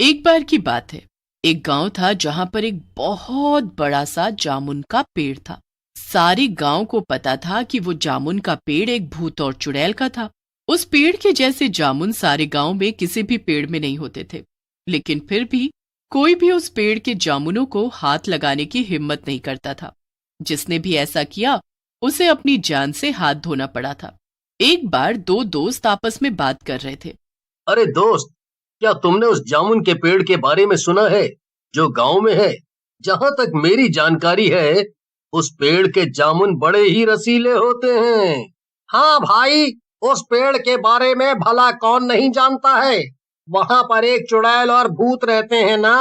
एक बार की बात है। एक गांव था जहां पर एक बहुत बड़ा सा जामुन का पेड़ था। सारे गांव को पता था कि वो जामुन का पेड़ एक भूत और चुड़ैल का था। उस पेड़ के जैसे जामुन सारे गांव में किसी भी पेड़ में नहीं होते थे, लेकिन फिर भी कोई भी उस पेड़ के जामुनों को हाथ लगाने की हिम्मत नहीं करता था। जिसने भी ऐसा किया उसे अपनी जान से हाथ धोना पड़ा था। एक बार दो दोस्त आपस में बात कर रहे थे। अरे दोस्त, क्या तुमने उस जामुन के पेड़ के बारे में सुना है जो गांव में है? जहां तक मेरी जानकारी है, उस पेड़ के जामुन बड़े ही रसीले होते हैं। हाँ भाई, उस पेड़ के बारे में भला कौन नहीं जानता है। वहां पर एक चुड़ैल और भूत रहते हैं ना।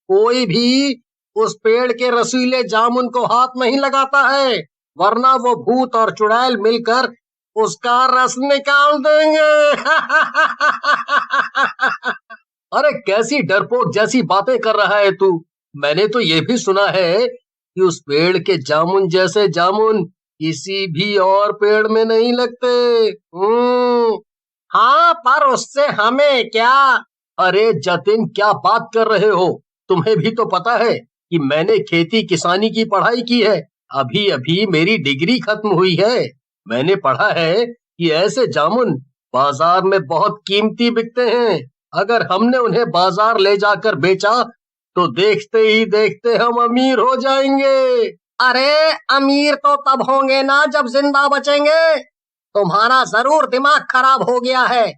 कोई भी उस पेड़ के रसीले जामुन को हाथ नहीं लगाता है, वरना वो भूत और चुड़ैल मिलकर उसका रस निकाल देंगे। अरे कैसी डरपोक जैसी बातें कर रहा है तू। मैंने तो ये भी सुना है कि उस पेड़ के जामुन जैसे जामुन किसी भी और पेड़ में नहीं लगते। हाँ, पर उससे हमें क्या? अरे जतिन, क्या बात कर रहे हो? तुम्हें भी तो पता है कि मैंने खेती किसानी की पढ़ाई की है। अभी अभी मेरी डिग्री खत्म हुई है। मैंने पढ़ा है कि ऐसे जामुन बाजार में बहुत कीमती बिकते हैं। अगर हमने उन्हें बाजार ले जाकर बेचा तो देखते ही देखते हम अमीर हो जाएंगे। अरे अमीर तो तब होंगे ना जब जिंदा बचेंगे। तुम्हारा जरूर दिमाग खराब हो गया है,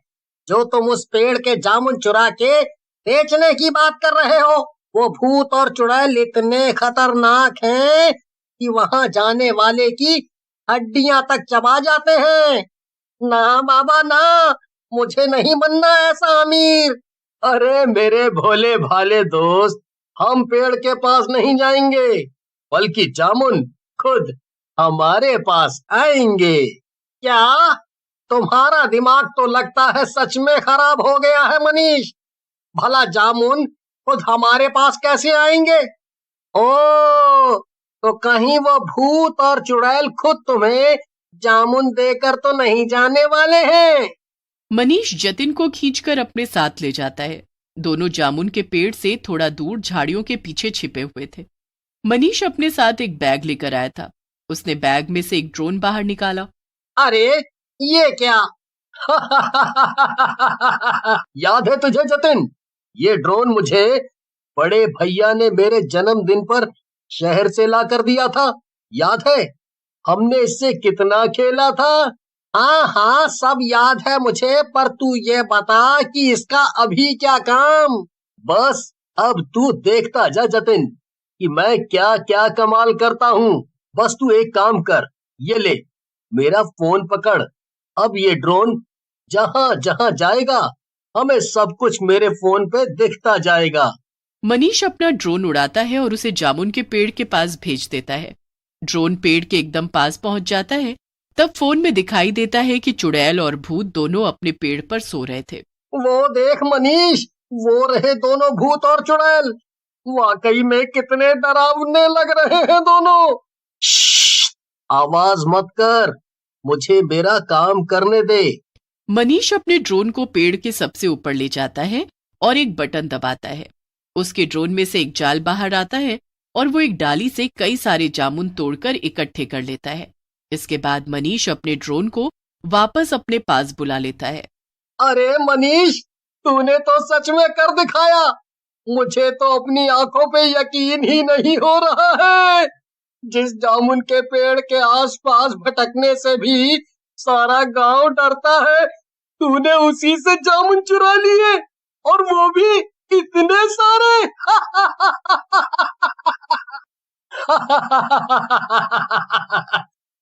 जो तुम उस पेड़ के जामुन चुरा के बेचने की बात कर रहे हो। वो भूत और चुड़ैल इतने खतरनाक हैं कि वहां जाने वाले की हड्डियां तक चबा जाते हैं। ना बाबा ना, मुझे नहीं बनना ऐसा अमीर। अरे मेरे भोले भाले दोस्त, हम पेड़ के पास नहीं जाएंगे, बल्कि जामुन खुद हमारे पास आएंगे। क्या? तुम्हारा दिमाग तो लगता है सच में खराब हो गया है मनीष। भला जामुन खुद हमारे पास कैसे आएंगे? ओ, तो कहीं वो भूत और चुड़ैल खुद तुम्हें जामुन देकर तो नहीं जाने वाले हैं? मनीष जतिन को खींचकर अपने साथ ले जाता है। दोनों जामुन के पेड़ से थोड़ा दूर झाड़ियों के पीछे छिपे हुए थे। मनीष अपने साथ एक बैग लेकर आया था। उसने बैग में से एक ड्रोन बाहर निकाला। अरे ये क्या? याद है तुझे जतिन? ये ड्रोन मुझे बड़े भैया ने मेरे जन्मदिन पर शहर से ला कर दिया था। याद है? हमने इससे कितना खेला था। हाँ हाँ, सब याद है मुझे, पर तू ये बता कि इसका अभी क्या काम? बस अब तू देखता जा जतिन कि मैं क्या क्या कमाल करता हूँ। बस तू एक काम कर, ये ले मेरा फोन पकड़। अब ये ड्रोन जहां जहां जाएगा हमें सब कुछ मेरे फोन पे दिखता जाएगा। मनीष अपना ड्रोन उड़ाता है और उसे जामुन के पेड़ के पास भेज देता है। ड्रोन पेड़ के एकदम पास पहुंच जाता है। तब फोन में दिखाई देता है कि चुड़ैल और भूत दोनों अपने पेड़ पर सो रहे थे। वो देख मनीष, वो रहे दोनों भूत और चुड़ैल। वाकई में कितने डरावने लग रहे हैं दोनों। श्श्श, आवाज मत कर, मुझे मेरा काम करने दे। मनीष अपने ड्रोन को पेड़ के सबसे ऊपर ले जाता है और एक बटन दबाता है। उसके ड्रोन में से एक जाल बाहर आता है और वो एक डाली से कई सारे जामुन तोड़कर इकट्ठे कर लेता है। इसके बाद मनीष अपने ड्रोन को वापस अपने पास बुला लेता है। अरे मनीष, तूने तो सच में कर दिखाया। मुझे तो अपनी आंखों पे यकीन ही नहीं हो रहा है। जिस जामुन के पेड़ के आसपास भटकने से भी सारा गांव डरता है, तूने उसी से जामुन चुरा लिए, और वो भी इतने सारे।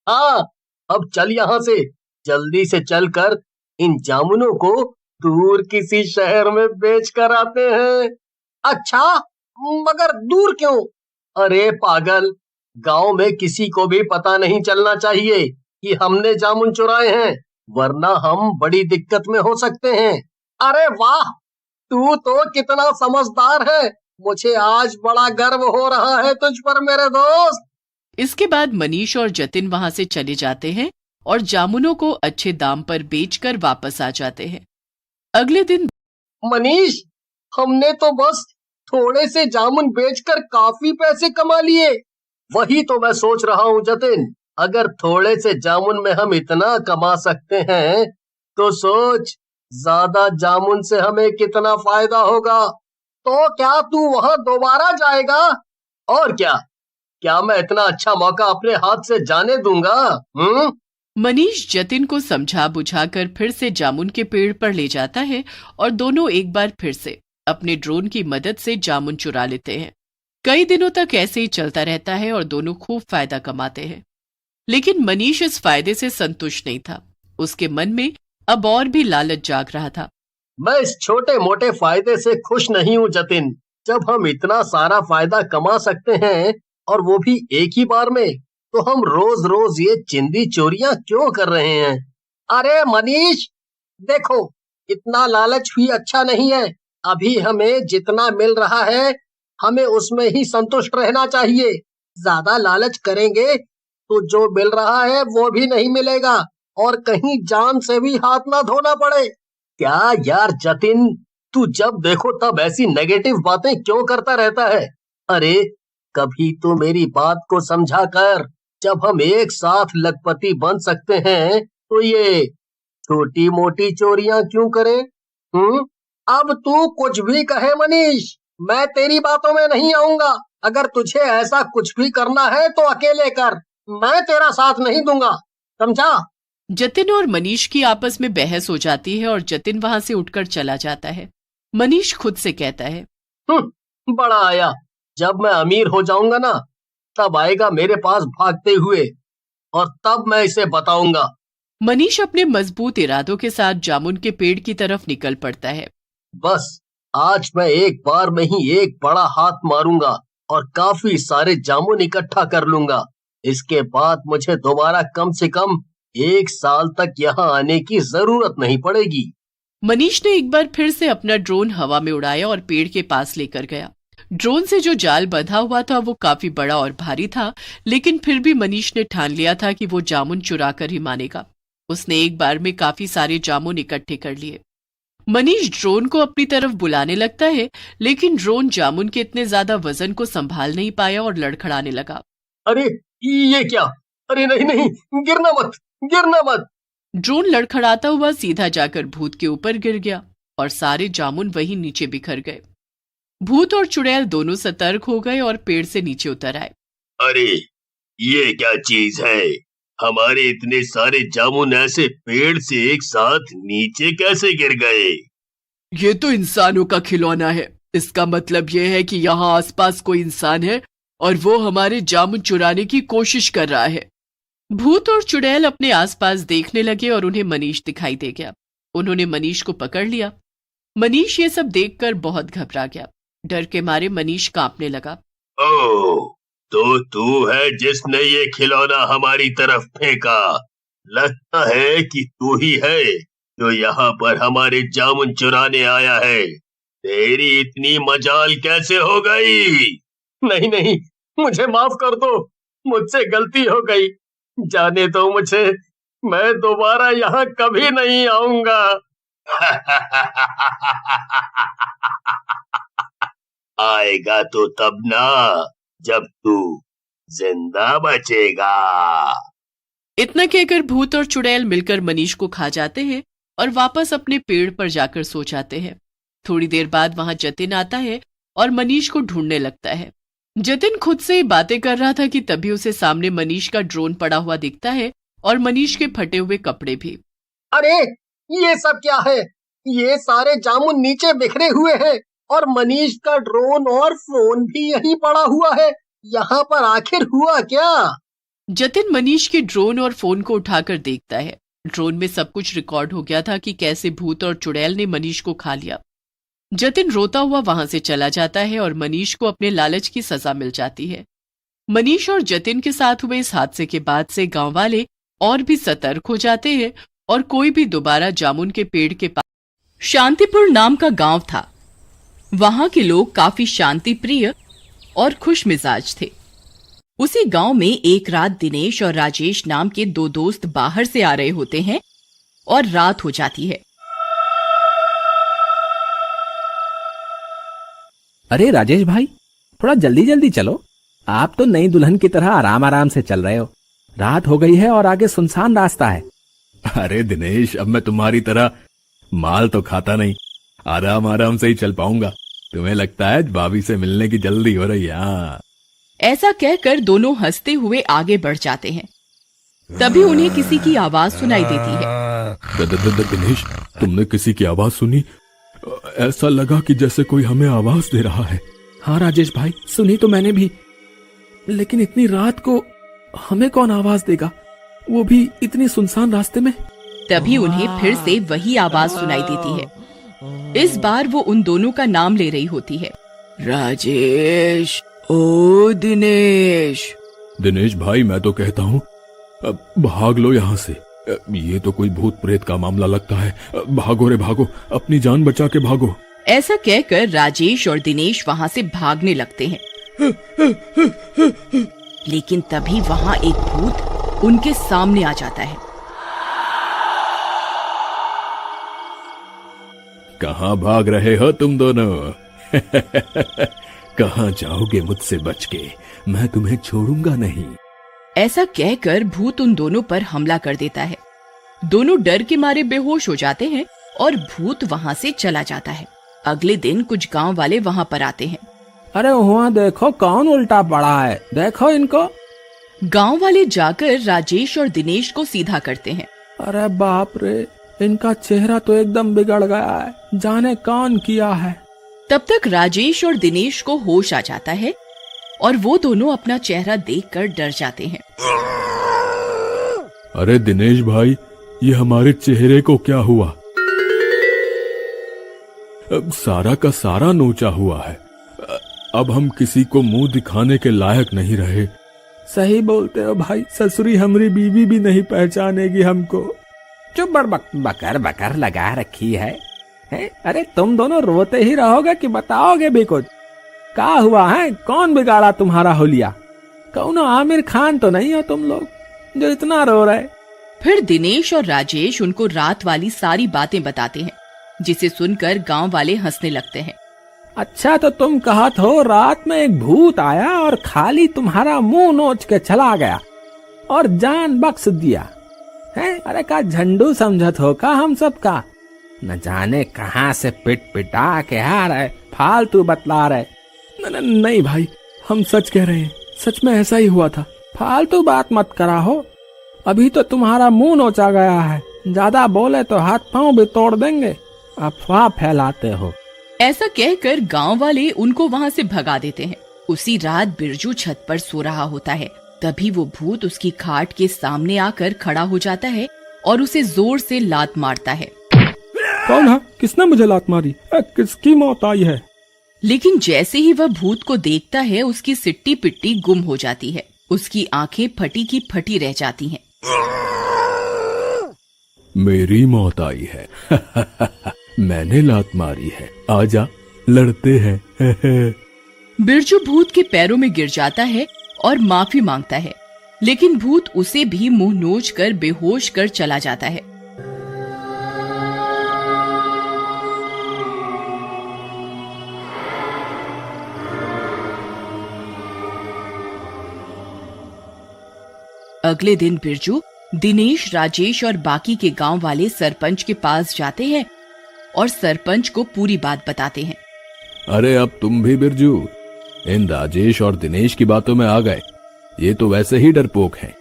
हाँ, अब चल यहाँ से, जल्दी से चलकर इन जामुनों को दूर किसी शहर में बेच कर आते हैं। अच्छा, मगर दूर क्यों? अरे पागल, गांव में किसी को भी पता नहीं चलना चाहिए कि हमने जामुन चुराए हैं, वरना हम बड़ी दिक्कत में हो सकते हैं। अरे वाह, तू तो कितना समझदार है। मुझे आज बड़ा गर्व हो रहा है तुझ पर मेरे दोस्त। इसके बाद मनीष और जतिन वहां से चले जाते हैं और जामुनों को अच्छे दाम पर बेचकर वापस आ जाते हैं। अगले दिन मनीष, हमने तो बस थोड़े से जामुन बेचकर काफी पैसे कमा लिए। वही तो मैं सोच रहा हूँ जतिन, अगर थोड़े से जामुन में हम इतना कमा सकते हैं तो सोच ज्यादा जामुन से हमें कितना फायदा होगा। तो क्या तू वहां दोबारा जाएगा? और क्या क्या मैं इतना अच्छा मौका अपने हाथ से जाने दूंगा? मनीष जतिन को समझा बुझाकर फिर से जामुन के पेड़ पर ले जाता है और दोनों एक बार फिर से अपने ड्रोन की मदद से जामुन चुरा लेते हैं। कई दिनों तक ऐसे ही चलता रहता है और दोनों खूब फायदा कमाते हैं। लेकिन मनीष इस फायदे से संतुष्ट नहीं था। उसके मन में अब और भी लालच जाग रहा था। मैं इस छोटे मोटे फायदे से खुश नहीं हूँ जतिन। जब हम इतना सारा फायदा कमा सकते हैं और वो भी एक ही बार में, तो हम रोज रोज ये चिंदी चोरियां क्यों कर रहे हैं? अरे मनीष, देखो, इतना लालच भी अच्छा नहीं है। अभी हमें जितना मिल रहा है हमें उसमें ही संतुष्ट रहना चाहिए। ज्यादा लालच करेंगे तो जो मिल रहा है वो भी नहीं मिलेगा और कहीं जान से भी हाथ ना धोना पड़े। क्या यार जतिन, तू जब देखो तब ऐसी नेगेटिव बातें क्यों करता रहता है? अरे कभी तो मेरी बात को समझा कर। जब हम एक साथ लखपति बन सकते हैं तो ये छोटी मोटी चोरियां क्यों करें? अब तू कुछ भी कहे मनीष, मैं तेरी बातों में नहीं आऊंगा। अगर तुझे ऐसा कुछ भी करना है तो अकेले कर, मैं तेरा साथ नहीं दूंगा, समझा? जतिन और मनीष की आपस में बहस हो जाती है और जतिन वहां से उठकर चला जाता है। मनीष खुद से कहता है, बड़ा आया, जब मैं अमीर हो जाऊंगा ना तब आएगा मेरे पास भागते हुए और तब मैं इसे बताऊंगा। मनीष अपने मजबूत इरादों के साथ जामुन के पेड़ की तरफ निकल पड़ता है। बस आज मैं एक बार में ही एक बड़ा हाथ मारूंगा और काफी सारे जामुन इकट्ठा कर लूंगा। इसके बाद मुझे दोबारा कम से कम 1 साल तक यहाँ आने की जरूरत नहीं पड़ेगी। मनीष ने एक बार फिर से अपना ड्रोन हवा में उड़ाया और पेड़ के पास लेकर गया। ड्रोन से जो जाल बंधा हुआ था वो काफी बड़ा और भारी था, लेकिन फिर भी मनीष ने ठान लिया था कि वो जामुन चुरा कर ही मानेगा। उसने एक बार में काफी सारे जामुन इकट्ठे कर लिए। मनीष ड्रोन को अपनी तरफ बुलाने लगता है, लेकिन ड्रोन जामुन के इतने ज्यादा वजन को संभाल नहीं पाया और लड़खड़ाने लगा। अरे ये क्या? अरे नहीं नहीं, गिरना मत, गिरना मत। ड्रोन लड़खड़ाता हुआ सीधा जाकर भूत के ऊपर गिर गया और सारे जामुन वहीं नीचे बिखर गए। भूत और चुड़ैल दोनों सतर्क हो गए और पेड़ से नीचे उतर आए। अरे ये क्या चीज है? हमारे इतने सारे जामुन ऐसे पेड़ से एक साथ नीचे कैसे गिर गए? ये तो इंसानों का खिलौना है। इसका मतलब ये है कि यहाँ आसपास कोई इंसान है और वो हमारे जामुन चुराने की कोशिश कर रहा है। भूत और चुड़ैल अपने आसपास देखने लगे और उन्हें मनीष दिखाई दे गया। उन्होंने मनीष को पकड़ लिया। मनीष ये सब देखकर बहुत घबरा गया। डर के मारे मनीष कांपने लगा। ओह, तो तू है जिसने ये खिलौना हमारी तरफ फेंका। लगता है कि तू ही है जो यहाँ पर हमारे जामुन चुराने आया है। तेरी इतनी मजाल कैसे हो गई? नहीं नहीं, मुझे माफ कर दो, मुझसे गलती हो गई। जाने दो मुझे, मैं दोबारा यहाँ कभी नहीं आऊंगा। आएगा तो तब ना, जब तू जिंदा बचेगा। इतना कहकर भूत और चुड़ैल मिलकर मनीष को खा जाते हैं और वापस अपने पेड़ पर जाकर सो जाते हैं। थोड़ी देर बाद वहां जतिन आता है और मनीष को ढूंढने लगता है। जतिन खुद से ही बातें कर रहा था कि तभी उसे सामने मनीष का ड्रोन पड़ा हुआ दिखता है और मनीष के फटे हुए कपड़े भी। अरे ये सब क्या है? ये सारे जामुन नीचे बिखरे हुए हैं और मनीष का ड्रोन और फोन भी यहीं पड़ा हुआ है। यहाँ पर आखिर हुआ क्या? जतिन मनीष के ड्रोन और फोन को उठाकर देखता है। ड्रोन में सब कुछ रिकॉर्ड हो गया था कि कैसे भूत और चुड़ैल ने मनीष को खा लिया। जतिन रोता हुआ वहां से चला जाता है और मनीष को अपने लालच की सजा मिल जाती है। मनीष और जतिन के साथ हुए इस हादसे के बाद से गांव वाले और भी सतर्क हो जाते हैं और कोई भी दोबारा जामुन के पेड़ के पास। शांतिपुर नाम का गांव था। वहां के लोग काफी शांति प्रिय और खुश मिजाज थे। उसी गांव में एक रात दिनेश और राजेश नाम के 2 दोस्त बाहर से आ रहे होते हैं और रात हो जाती है। अरे राजेश भाई, थोड़ा जल्दी जल्दी चलो। आप तो नई दुल्हन की तरह आराम आराम से चल रहे हो। रात हो गई है और आगे सुनसान रास्ता है। अरे दिनेश, अब मैं तुम्हारी तरह माल तो खाता नहीं, आराम आराम से ही चल पाऊंगा। तुम्हें लगता है भाभी से मिलने की जल्दी हो रही है? हाँ। ऐसा कहकर दोनों हंसते हुए आगे बढ़ जाते हैं। तभी उन्हें किसी की आवाज सुनाई देती है। दिनेश, तुमने किसी की आवाज सुनी? ऐसा लगा कि जैसे कोई हमें आवाज दे रहा है। हाँ राजेश भाई, सुनी तो मैंने भी, लेकिन इतनी रात को हमें कौन आवाज देगा, वो भी इतनी सुनसान रास्ते में। तभी उन्हें फिर से वही आवाज सुनाई देती है। इस बार वो उन दोनों का नाम ले रही होती है। राजेश, ओ दिनेश। दिनेश भाई, मैं तो कहता हूँ अब भाग लो यहाँ से। ये तो कोई भूत प्रेत का मामला लगता है। भागो रे भागो, अपनी जान बचा के भागो। ऐसा कहकर राजेश और दिनेश वहाँ से भागने लगते हैं। लेकिन तभी वहाँ एक भूत उनके सामने आ जाता है। कहाँ भाग रहे हो तुम दोनों? कहाँ जाओगे मुझसे बच के? मैं तुम्हें छोड़ूंगा नहीं। ऐसा कहकर भूत उन दोनों पर हमला कर देता है। दोनों डर के मारे बेहोश हो जाते हैं और भूत वहाँ से चला जाता है। अगले दिन कुछ गांव वाले वहाँ पर आते हैं। अरे वहाँ देखो कौन उल्टा पड़ा है, देखो इनको। गांव वाले जाकर राजेश और दिनेश को सीधा करते हैं। अरे बाप रे, इनका चेहरा तो एकदम बिगड़ गया है, जाने कौन किया है। तब तक राजेश और दिनेश को होश आ जाता है और वो दोनों अपना चेहरा देखकर डर जाते हैं। अरे दिनेश भाई, ये हमारे चेहरे को क्या हुआ? अब सारा का सारा नोचा हुआ है। अब हम किसी को मुंह दिखाने के लायक नहीं रहे। सही बोलते हो भाई, ससुरी हमारी बीवी भी नहीं पहचानेगी हमको। चुप बकर बकर लगा रखी है? अरे तुम दोनों रोते ही रहोगे कि बताओगे भी कुछ? क्या हुआ है? कौन बिगाड़ा तुम्हारा होलिया? कौनो आमिर खान तो नहीं हो तुम लोग जो इतना रो रहे? फिर दिनेश और राजेश उनको रात वाली सारी बातें बताते हैं, जिसे सुनकर गांव वाले हंसने लगते हैं। अच्छा, तो तुम कहत हो रात में एक भूत आया और खाली तुम्हारा मुंह नोच के चला गया और जान बख्श दिया है? अरे का झंडू समझत हो का हम सब का? न जाने कहां से पिट पिटा के आ रहे, फालतू बतला रहे। नहीं भाई, हम सच कह रहे हैं, सच में ऐसा ही हुआ था। फालतू बात मत करा हो, अभी तो तुम्हारा मुंह नोचा गया है, ज्यादा बोले तो हाथ पांव भी तोड़ देंगे। अफवाह फैलाते हो। ऐसा कहकर गांव वाले उनको वहां से भगा देते हैं। उसी रात बिरजू छत पर सो रहा होता है। तभी वो भूत उसकी खाट के सामने आकर खड़ा हो जाता है और उसे जोर से लात मारता है। कौन है? किसने मुझे लात मारी? किसकी मौत आई है? लेकिन जैसे ही वह भूत को देखता है, उसकी सिट्टी पिट्टी गुम हो जाती है। उसकी आंखें फटी की फटी रह जाती हैं। मेरी मौत आई है। मैंने लात मारी है, आजा लड़ते हैं। बिरजू भूत के पैरों में गिर जाता है और माफी मांगता है, लेकिन भूत उसे भी मुंह नोच कर बेहोश कर चला जाता है। अगले दिन बिरजू, दिनेश, राजेश और बाकी के गांव वाले सरपंच के पास जाते हैं और सरपंच को पूरी बात बताते हैं। अरे अब तुम भी बिरजू इन राजेश और दिनेश की बातों में आ गए। ये तो वैसे ही डरपोक हैं।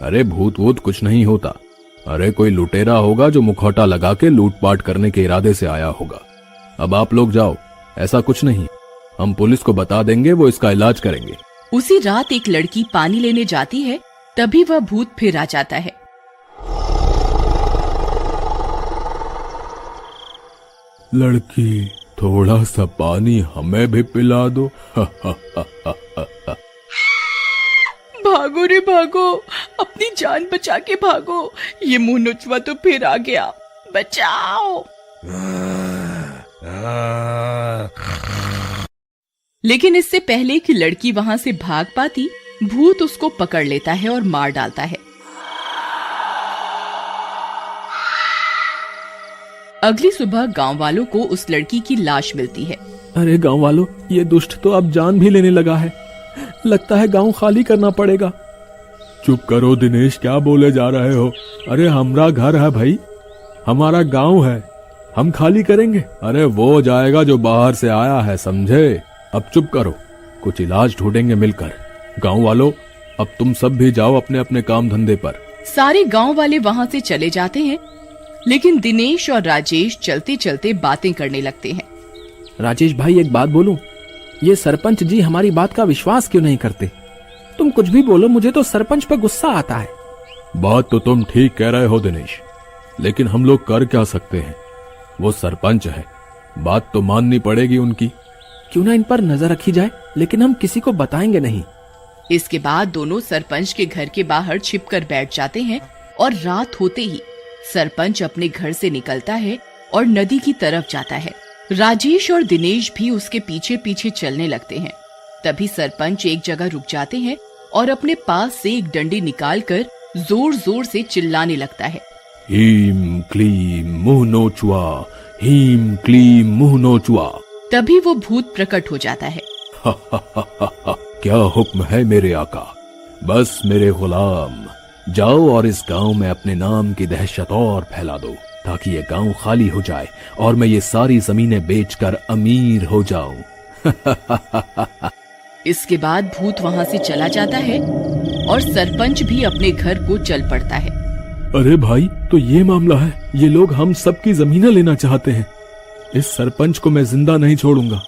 अरे भूत वूत कुछ नहीं होता। अरे कोई लुटेरा होगा जो मुखौटा लगा के लूटपाट करने के इरादे से आया होगा। अब आप लोग जाओ, ऐसा कुछ नहीं। हम पुलिस को बता देंगे, वो इसका इलाज करेंगे। उसी रात एक लड़की पानी लेने जाती है। तभी वह भूत फिर आ जाता है। लड़की, थोड़ा सा पानी हमें भी पिला दो। भागो रे भागो, अपनी जान बचा के भागो। ये मुंह नोचवा तो फिर आ गया, बचाओ। लेकिन इससे पहले कि लड़की वहां से भाग पाती, भूत उसको पकड़ लेता है और मार डालता है। अगली सुबह गांव वालों को उस लड़की की लाश मिलती है। अरे गांव वालों, ये दुष्ट तो अब जान भी लेने लगा है। लगता है गांव खाली करना पड़ेगा। चुप करो दिनेश, क्या बोले जा रहे हो? अरे हमारा घर है भाई, हमारा गांव है, हम खाली करेंगे? अरे वो जाएगा जो बाहर से आया है, समझे? अब चुप करो, कुछ इलाज ढूंढेंगे मिलकर। गांव वालों, अब तुम सब भी जाओ अपने अपने काम धंधे पर। सारे गांव वाले वहां से चले जाते हैं, लेकिन दिनेश और राजेश चलते चलते बातें करने लगते हैं। राजेश भाई, एक बात बोलूं? ये सरपंच जी हमारी बात का विश्वास क्यों नहीं करते? तुम कुछ भी बोलो, मुझे तो सरपंच पे गुस्सा आता है। बात तो तुम ठीक कह रहे हो दिनेश, लेकिन हम लोग कर क्या सकते हैं? वो सरपंच है, बात तो माननी पड़ेगी उनकी। क्यों ना इन पर नजर रखी जाए, लेकिन हम किसी को बताएंगे नहीं। इसके बाद दोनों सरपंच के घर के बाहर छिपकर बैठ जाते हैं और रात होते ही सरपंच अपने घर से निकलता है और नदी की तरफ जाता है। राजेश और दिनेश भी उसके पीछे पीछे चलने लगते हैं। तभी सरपंच एक जगह रुक जाते हैं और अपने पास से एक डंडी निकालकर जोर जोर से चिल्लाने लगता है। हीम क्लीम मुंह नोचुआ, हीम क्लीम मुंह नोचुआ। तभी वो भूत प्रकट हो जाता है। क्या हुक्म है मेरे आका? बस मेरे गुलाम, जाओ और इस गांव में अपने नाम की दहशत और फैला दो, ताकि ये गांव खाली हो जाए और मैं ये सारी जमीनें बेचकर अमीर हो जाऊं। इसके बाद भूत वहां से चला जाता है और सरपंच भी अपने घर को चल पड़ता है। अरे भाई, तो ये मामला है, ये लोग हम सबकी जमीनें लेना चाहते हैं। इस सरपंच को मैं जिंदा नहीं छोड़ूंगा।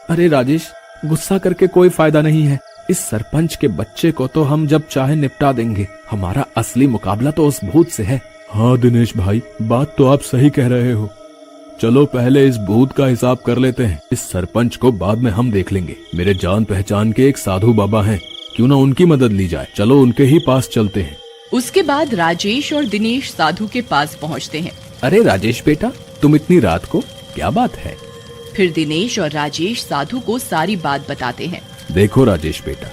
अरे राजेश, गुस्सा करके कोई फायदा नहीं है। इस सरपंच के बच्चे को तो हम जब चाहे निपटा देंगे। हमारा असली मुकाबला तो उस भूत से है। हाँ दिनेश भाई, बात तो आप सही कह रहे हो। चलो पहले इस भूत का हिसाब कर लेते हैं, इस सरपंच को बाद में हम देख लेंगे। मेरे जान पहचान के एक साधु बाबा हैं, क्यों ना उनकी मदद ली जाए। चलो उनके ही पास चलते हैं। उसके बाद राजेश और दिनेश साधु के पास पहुंचते हैं। अरे राजेश बेटा, तुम इतनी रात को, क्या बात है? फिर दिनेश और राजेश साधु को सारी बात बताते हैं। देखो राजेश बेटा,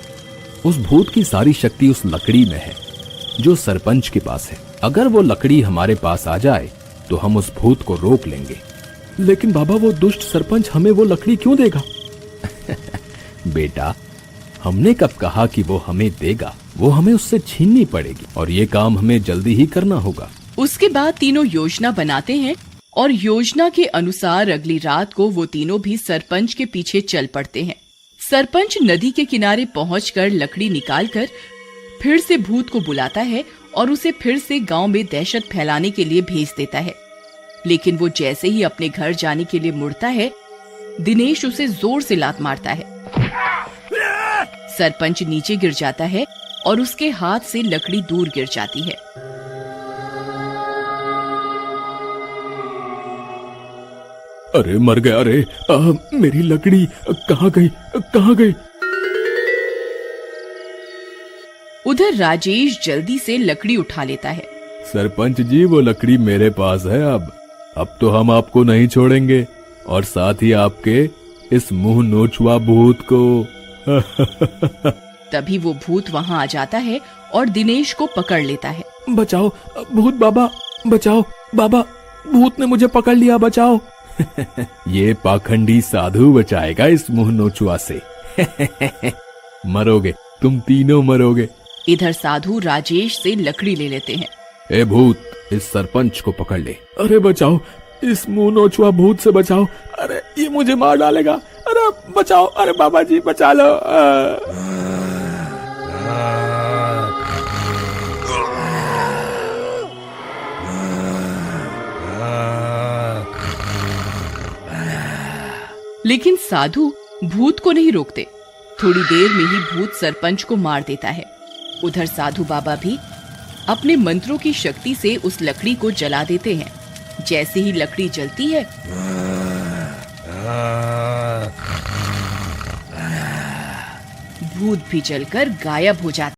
उस भूत की सारी शक्ति उस लकड़ी में है जो सरपंच के पास है। अगर वो लकड़ी हमारे पास आ जाए तो हम उस भूत को रोक लेंगे। लेकिन बाबा, वो दुष्ट सरपंच हमें वो लकड़ी क्यों देगा? बेटा, हमने कब कहा कि वो हमें देगा? वो हमें उससे छीननी पड़ेगी और ये काम हमें जल्दी ही करना होगा। उसके बाद तीनों योजना बनाते हैं और योजना के अनुसार अगली रात को वो तीनों भी सरपंच के पीछे चल पड़ते हैं। सरपंच नदी के किनारे पहुंचकर लकड़ी निकालकर फिर से भूत को बुलाता है और उसे फिर से गांव में दहशत फैलाने के लिए भेज देता है। लेकिन वो जैसे ही अपने घर जाने के लिए मुड़ता है, दिनेश उसे जोर से लात मारता है। सरपंच नीचे गिर जाता है और उसके हाथ से लकड़ी दूर गिर जाती है। अरे मर गया रे! मेरी लकड़ी कहाँ गई? कहाँ गई? उधर राजेश जल्दी से लकड़ी उठा लेता है। सरपंच जी, वो लकड़ी मेरे पास है। अब तो हम आपको नहीं छोड़ेंगे और साथ ही आपके इस मुंह नोचुआ भूत को। तभी वो भूत वहां आ जाता है और दिनेश को पकड़ लेता है। बचाओ भूत बाबा, बचाओ बाबा, भूत ने मुझे पकड़ लिया, बचाओ। ये पाखंडी साधु बचाएगा इस मुंह नोचुआ से। मरोगे, तुम तीनों मरोगे। इधर साधु राजेश से लकड़ी ले लेते हैं। ए भूत, इस सरपंच को पकड़ ले। अरे बचाओ, इस मुंह नोचुआ भूत से बचाओ। अरे ये मुझे मार डालेगा। अरे बचाओ, अरे बाबा जी बचा लो। लेकिन साधु भूत को नहीं रोकते। थोड़ी देर में ही भूत सरपंच को मार देता है। उधर साधु बाबा भी अपने मंत्रों की शक्ति से उस लकड़ी को जला देते हैं। जैसे ही लकड़ी जलती है, भूत भी जलकर गायब हो जाता है।